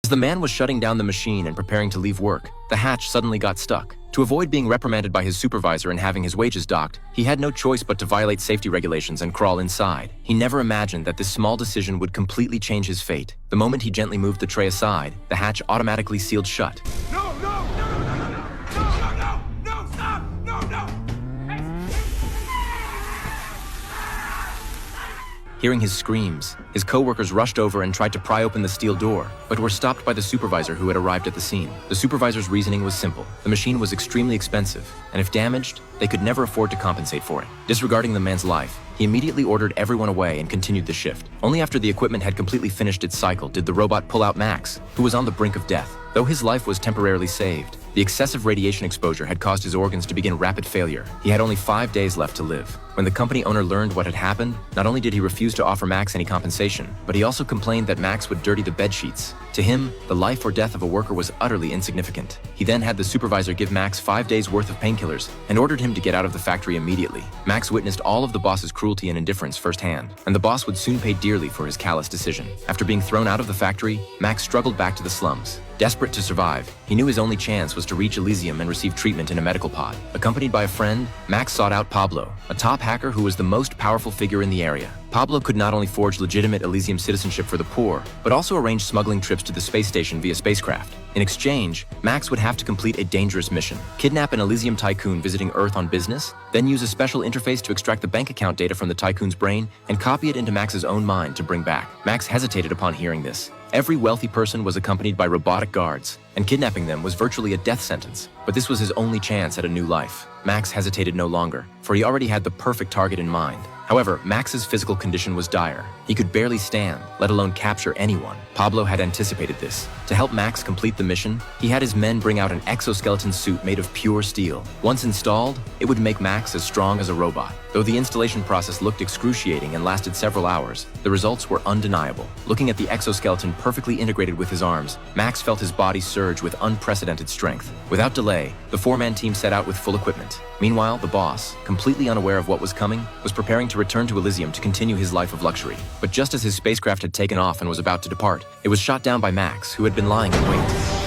As the man was shutting down the machine and preparing to leave work, the hatch suddenly got stuck. To avoid being reprimanded by his supervisor and having his wages docked, he had no choice but to violate safety regulations and crawl inside. He never imagined that this small decision would completely change his fate. The moment he gently moved the tray aside, the hatch automatically sealed shut. No, no, no, no, no, no, no, no, no, no, stop, no, no. Hearing his screams, his co-workers rushed over and tried to pry open the steel door, but were stopped by the supervisor who had arrived at the scene. The supervisor's reasoning was simple. The machine was extremely expensive, and if damaged, they could never afford to compensate for it. Disregarding the man's life, he immediately ordered everyone away and continued the shift. Only after the equipment had completely finished its cycle did the robot pull out Max, who was on the brink of death. Though his life was temporarily saved, the excessive radiation exposure had caused his organs to begin rapid failure. He had only 5 days left to live. When the company owner learned what had happened, not only did he refuse to offer Max any compensation, but he also complained that Max would dirty the bed sheets. To him, the life or death of a worker was utterly insignificant. He then had the supervisor give Max 5 days worth of painkillers and ordered him to get out of the factory immediately. Max witnessed all of the boss's cruelty and indifference firsthand, and the boss would soon pay dearly for his callous decision. After being thrown out of the factory, Max struggled back to the slums. Desperate to survive, he knew his only chance was to reach Elysium and receive treatment in a medical pod. Accompanied by a friend, Max sought out Pablo, a top hacker who was the most powerful figure in the area. Pablo could not only forge legitimate Elysium citizenship for the poor, but also arrange smuggling trips to the space station via spacecraft. In exchange, Max would have to complete a dangerous mission: kidnap an Elysium tycoon visiting Earth on business, then use a special interface to extract the bank account data from the tycoon's brain and copy it into Max's own mind to bring back. Max hesitated upon hearing this. Every wealthy person was accompanied by robotic guards, and kidnapping them was virtually a death sentence. But this was his only chance at a new life. Max hesitated no longer, for he already had the perfect target in mind. However, Max's physical condition was dire. He could barely stand, let alone capture anyone. Pablo had anticipated this. To help Max complete the mission, he had his men bring out an exoskeleton suit made of pure steel. Once installed, it would make Max as strong as a robot. Though the installation process looked excruciating and lasted several hours, the results were undeniable. Looking at the exoskeleton perfectly integrated with his arms, Max felt his body surge with unprecedented strength. Without delay, the four-man team set out with full equipment. Meanwhile, the boss, completely unaware of what was coming, was preparing to return to Elysium to continue his life of luxury. But just as his spacecraft had taken off and was about to depart, it was shot down by Max, who had been lying in wait.